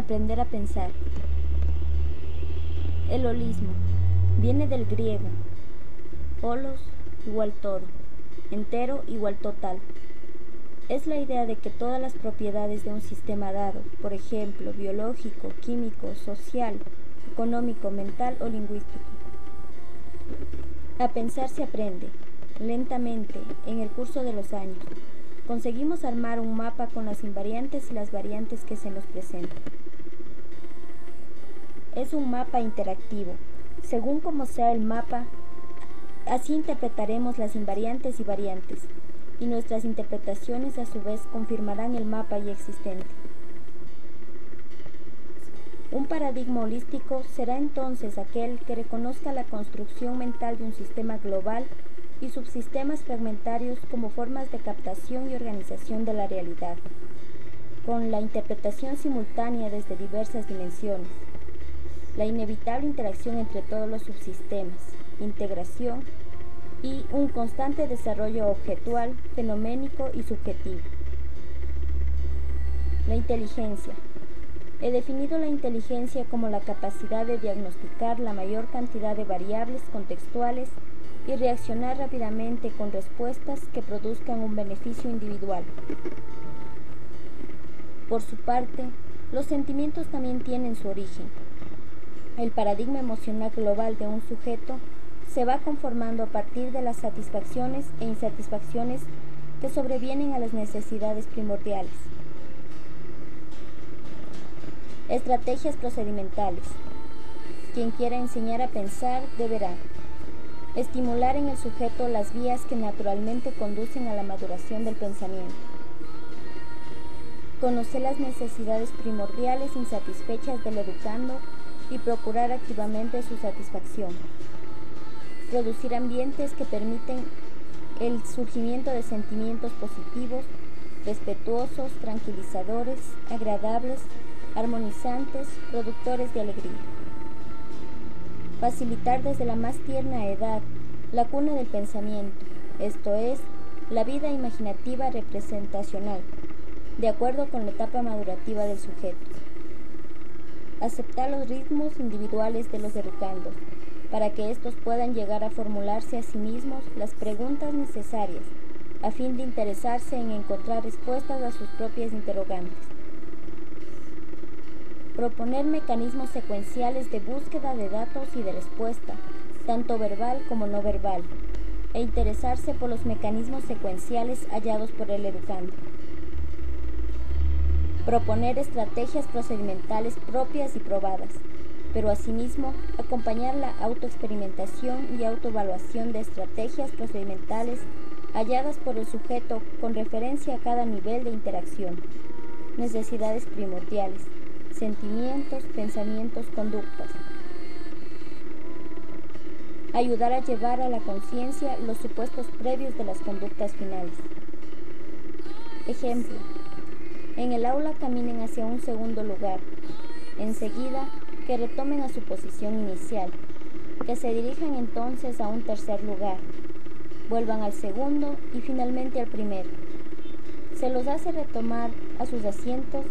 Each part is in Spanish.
Aprender a pensar. El holismo viene del griego. Holos igual todo, entero igual total. Es la idea de que todas las propiedades de un sistema dado, por ejemplo, biológico, químico, social, económico, mental o lingüístico. A pensar se aprende, lentamente, en el curso de los años. Conseguimos armar un mapa con las invariantes y las variantes que se nos presentan. Es un mapa interactivo. Según como sea el mapa, así interpretaremos las invariantes y variantes, y nuestras interpretaciones a su vez confirmarán el mapa ya existente. Un paradigma holístico será entonces aquel que reconozca la construcción mental de un sistema global y subsistemas fragmentarios como formas de captación y organización de la realidad, con la interpretación simultánea desde diversas dimensiones, la inevitable interacción entre todos los subsistemas, integración y un constante desarrollo objetual, fenoménico y subjetivo. La inteligencia. He definido la inteligencia como la capacidad de diagnosticar la mayor cantidad de variables contextuales y reaccionar rápidamente con respuestas que produzcan un beneficio individual. Por su parte, los sentimientos también tienen su origen. El paradigma emocional global de un sujeto se va conformando a partir de las satisfacciones e insatisfacciones que sobrevienen a las necesidades primordiales. Estrategias procedimentales. Quien quiera enseñar a pensar deberá estimular en el sujeto las vías que naturalmente conducen a la maduración del pensamiento. Conocer las necesidades primordiales insatisfechas del educando y procurar activamente su satisfacción. Producir ambientes que permiten el surgimiento de sentimientos positivos, respetuosos, tranquilizadores, agradables, armonizantes, productores de alegría. Facilitar desde la más tierna edad la cuna del pensamiento, esto es, la vida imaginativa representacional, de acuerdo con la etapa madurativa del sujeto. Aceptar los ritmos individuales de los educandos, para que éstos puedan llegar a formularse a sí mismos las preguntas necesarias, a fin de interesarse en encontrar respuestas a sus propias interrogantes. Proponer mecanismos secuenciales de búsqueda de datos y de respuesta, tanto verbal como no verbal, e interesarse por los mecanismos secuenciales hallados por el educando. Proponer estrategias procedimentales propias y probadas, pero asimismo acompañar la autoexperimentación y autoevaluación de estrategias procedimentales halladas por el sujeto con referencia a cada nivel de interacción, necesidades primordiales, sentimientos, pensamientos, conductas. Ayudar a llevar a la conciencia los supuestos previos de las conductas finales. Ejemplo: en el aula caminen hacia un segundo lugar, enseguida que retomen a su posición inicial, que se dirijan entonces a un tercer lugar, vuelvan al segundo y finalmente al primero. Se los hace retomar a sus asientos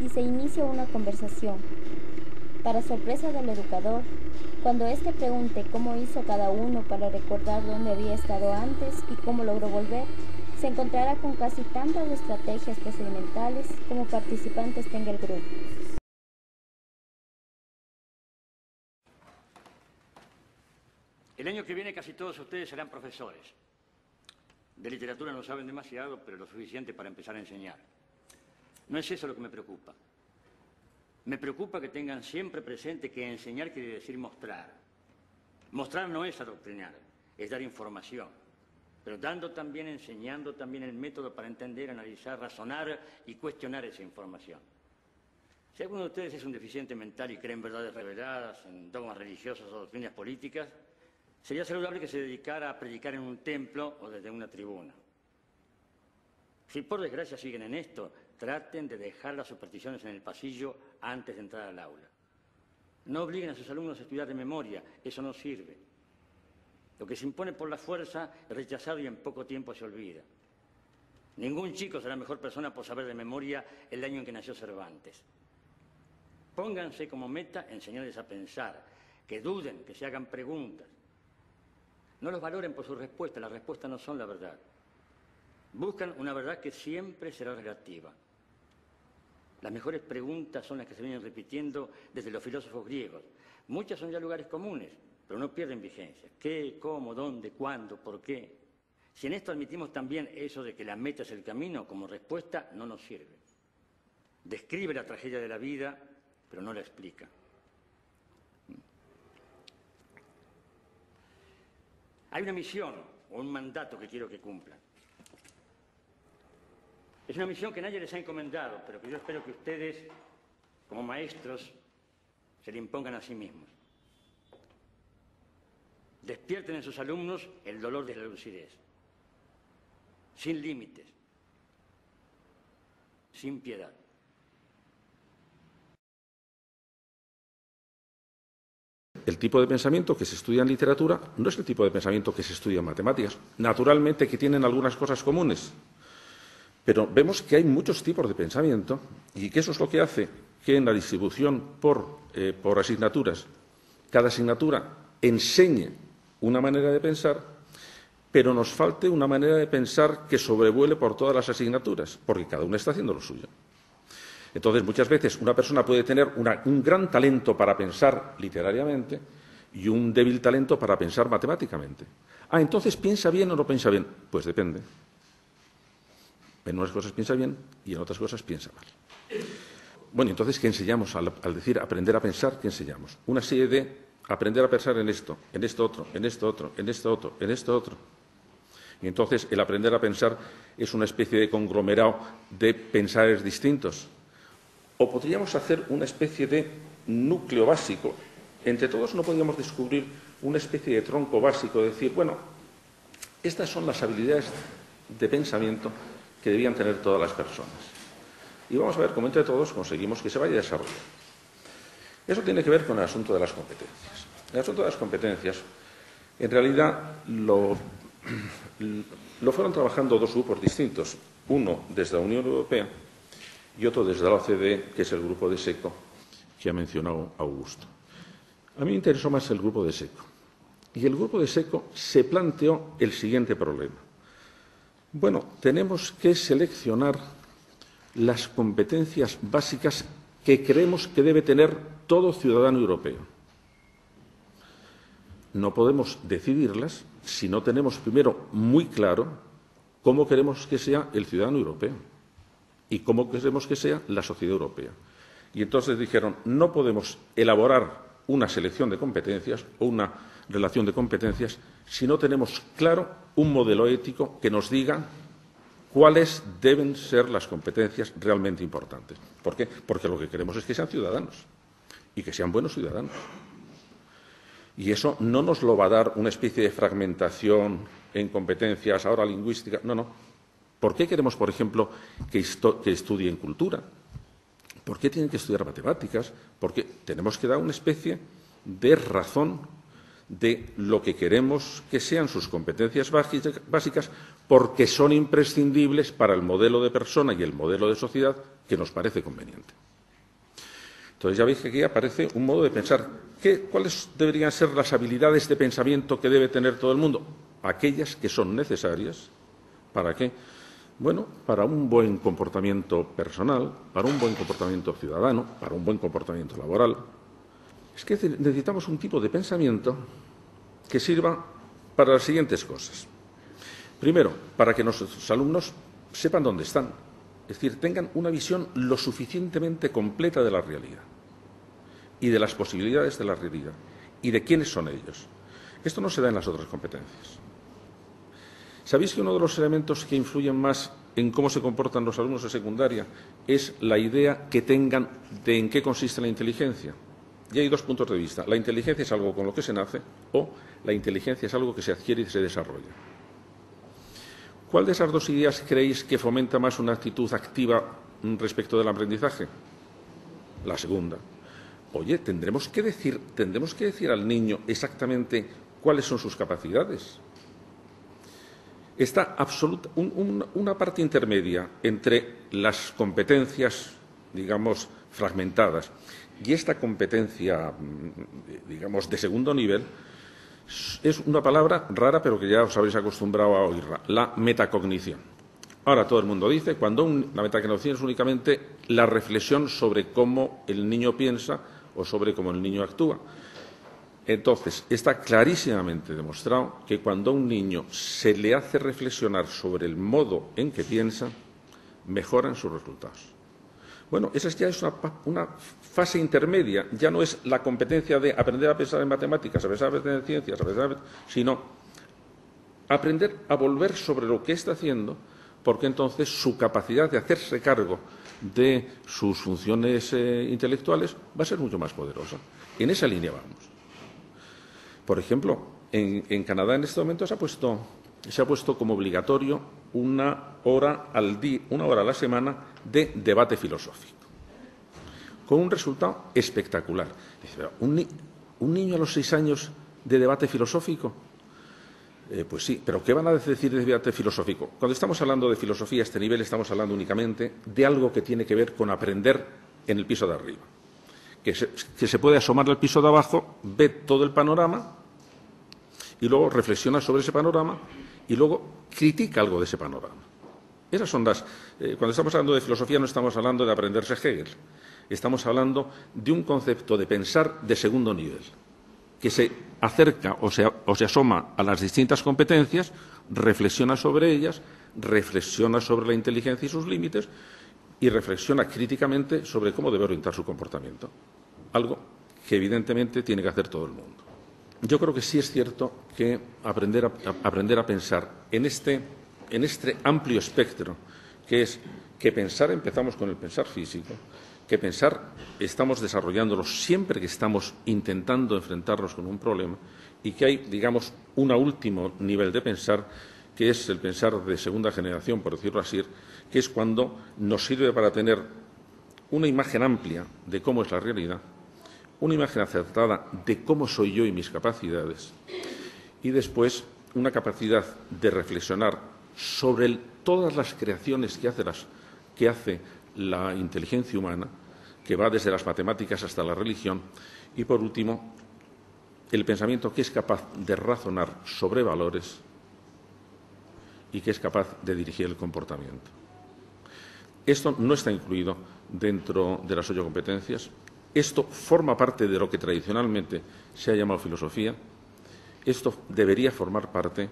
y se inicia una conversación. Para sorpresa del educador, cuando éste pregunte cómo hizo cada uno para recordar dónde había estado antes y cómo logró volver, se encontrará con casi tantas estrategias procedimentales como participantes tenga el grupo. El año que viene casi todos ustedes serán profesores. De literatura no saben demasiado, pero lo suficiente para empezar a enseñar. No es eso lo que me preocupa. Me preocupa que tengan siempre presente que enseñar quiere decir mostrar. Mostrar no es adoctrinar, es dar información. Pero dando también, enseñando también el método para entender, analizar, razonar y cuestionar esa información. Si alguno de ustedes es un deficiente mental y cree en verdades reveladas, en dogmas religiosos o doctrinas políticas, sería saludable que se dedicara a predicar en un templo o desde una tribuna. Si por desgracia siguen en esto, traten de dejar las supersticiones en el pasillo antes de entrar al aula. No obliguen a sus alumnos a estudiar de memoria, eso no sirve. Lo que se impone por la fuerza es rechazado y en poco tiempo se olvida. Ningún chico será mejor persona por saber de memoria el año en que nació Cervantes. Pónganse como meta enseñarles a pensar, que duden, que se hagan preguntas. No los valoren por sus respuestas, las respuestas no son la verdad. Buscan una verdad que siempre será relativa. Las mejores preguntas son las que se vienen repitiendo desde los filósofos griegos. Muchas son ya lugares comunes, pero no pierden vigencia. ¿Qué, cómo, dónde, cuándo, por qué? Si en esto admitimos también eso de que la meta es el camino, como respuesta no nos sirve. Describe la tragedia de la vida, pero no la explica. Hay una misión o un mandato que quiero que cumplan. Es una misión que nadie les ha encomendado, pero que yo espero que ustedes, como maestros, se le impongan a sí mismos. Despierten en sus alumnos el dolor de la lucidez, sin límites, sin piedad. El tipo de pensamiento que se estudia en literatura no es el tipo de pensamiento que se estudia en matemáticas. Naturalmente que tienen algunas cosas comunes, pero vemos que hay muchos tipos de pensamiento y que eso es lo que hace que en la distribución por asignaturas, cada asignatura enseñe una manera de pensar, pero nos falte una manera de pensar que sobrevuele por todas las asignaturas, porque cada una está haciendo lo suyo. Entonces, muchas veces una persona puede tener un gran talento para pensar literariamente y un débil talento para pensar matemáticamente. Entonces, ¿piensa bien o no piensa bien? Pues depende. En unas cosas piensa bien y en otras cosas piensa mal. Bueno, entonces, ¿qué enseñamos? Al decir aprender a pensar, ¿qué enseñamos? Una serie de aprender a pensar en esto otro, en esto otro, en esto otro, en esto otro. Y entonces, el aprender a pensar es una especie de conglomerado de pensares distintos. O podríamos hacer una especie de núcleo básico. Entre todos no podríamos descubrir una especie de tronco básico, decir, bueno, estas son las habilidades de pensamiento que debían tener todas las personas. Y vamos a ver cómo entre todos conseguimos que se vaya desarrollando. Eso tiene que ver con el asunto de las competencias. El asunto de las competencias, en realidad, lo fueron trabajando dos grupos distintos. Uno desde la Unión Europea y otro desde la OCDE, que es el grupo de SECO, que ha mencionado Augusto. A mí me interesó más el grupo de SECO. Y el grupo de SECO se planteó el siguiente problema. Bueno, tenemos que seleccionar las competencias básicas que creemos que debe tener todo ciudadano europeo. No podemos decidirlas si no tenemos primero muy claro cómo queremos que sea el ciudadano europeo y cómo queremos que sea la sociedad europea. Y entonces dijeron, no podemos elaborar una selección de competencias o una relación de competencias si no tenemos claro un modelo ético que nos diga cuáles deben ser las competencias realmente importantes. ¿Por qué? Porque lo que queremos es que sean ciudadanos y que sean buenos ciudadanos. Y eso no nos lo va a dar una especie de fragmentación en competencias, ahora lingüística, no. ¿Por qué queremos, por ejemplo, que estudien cultura? ¿Por qué tienen que estudiar matemáticas? Porque tenemos que dar una especie de razón de lo que queremos que sean sus competencias básicas, porque son imprescindibles para el modelo de persona y el modelo de sociedad que nos parece conveniente. Entonces, ya veis que aquí aparece un modo de pensar. ¿Cuáles deberían ser las habilidades de pensamiento que debe tener todo el mundo? Aquellas que son necesarias. ¿Para qué? Bueno, para un buen comportamiento personal, para un buen comportamiento ciudadano, para un buen comportamiento laboral. Es que necesitamos un tipo de pensamiento que sirva para las siguientes cosas. Primero, para que nuestros alumnos sepan dónde están, es decir, tengan una visión lo suficientemente completa de la realidad y de las posibilidades de la realidad y de quiénes son ellos. Esto no se da en las otras competencias. ¿Sabéis que uno de los elementos que influyen más en cómo se comportan los alumnos de secundaria es la idea que tengan de en qué consiste la inteligencia? Y hay dos puntos de vista. La inteligencia es algo con lo que se nace o la inteligencia es algo que se adquiere y se desarrolla. ¿Cuál de esas dos ideas creéis que fomenta más una actitud activa respecto del aprendizaje? La segunda. Oye, tendremos que decir al niño exactamente cuáles son sus capacidades. Está una parte intermedia entre las competencias, digamos, fragmentadas Y esta competencia, digamos, de segundo nivel, es una palabra rara, pero que ya os habéis acostumbrado a oírla, la metacognición. Ahora todo el mundo dice, cuando la metacognición es únicamente la reflexión sobre cómo el niño piensa o sobre cómo el niño actúa. Entonces, está clarísimamente demostrado que cuando a un niño se le hace reflexionar sobre el modo en que piensa, mejoran sus resultados. Bueno, esa ya es una fase intermedia, ya no es la competencia de aprender a pensar en matemáticas, a pensar en ciencias, sino aprender a volver sobre lo que está haciendo, porque entonces su capacidad de hacerse cargo de sus funciones intelectuales va a ser mucho más poderosa. En esa línea vamos. Por ejemplo, en Canadá en este momento se ha puesto como obligatorio una hora a la semana de debate filosófico, con un resultado espectacular. ¿Un niño a los 6 años de debate filosófico? Pues sí, pero ¿qué van a decir de debate filosófico? Cuando estamos hablando de filosofía a este nivel, estamos hablando únicamente de algo que tiene que ver con aprender en el piso de arriba. Que se puede asomar al piso de abajo, ve todo el panorama y luego reflexiona sobre ese panorama y luego critica algo de ese panorama. Esas son cuando estamos hablando de filosofía no estamos hablando de aprenderse Hegel, estamos hablando de un concepto de pensar de segundo nivel, que se acerca o se asoma a las distintas competencias, reflexiona sobre ellas, reflexiona sobre la inteligencia y sus límites y reflexiona críticamente sobre cómo debe orientar su comportamiento. Algo que evidentemente tiene que hacer todo el mundo. Yo creo que sí es cierto que aprender a pensar en este amplio espectro, que es que pensar empezamos con el pensar físico, que pensar estamos desarrollándolo siempre que estamos intentando enfrentarnos con un problema y que hay, digamos, un último nivel de pensar, que es el pensar de segunda generación, por decirlo así, que es cuando nos sirve para tener una imagen amplia de cómo es la realidad, una imagen acertada de cómo soy yo y mis capacidades, y después una capacidad de reflexionar sobre todas las creaciones que hace la inteligencia humana, que va desde las matemáticas hasta la religión, y por último, el pensamiento que es capaz de razonar sobre valores y que es capaz de dirigir el comportamiento. Esto no está incluido dentro de las 8 competencias. Esto forma parte de lo que tradicionalmente se ha llamado filosofía. Esto debería formar parte,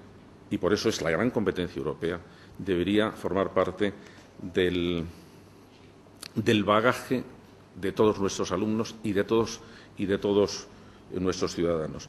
y por eso es la gran competencia europea, debería formar parte del bagaje de todos nuestros alumnos y de todos nuestros ciudadanos.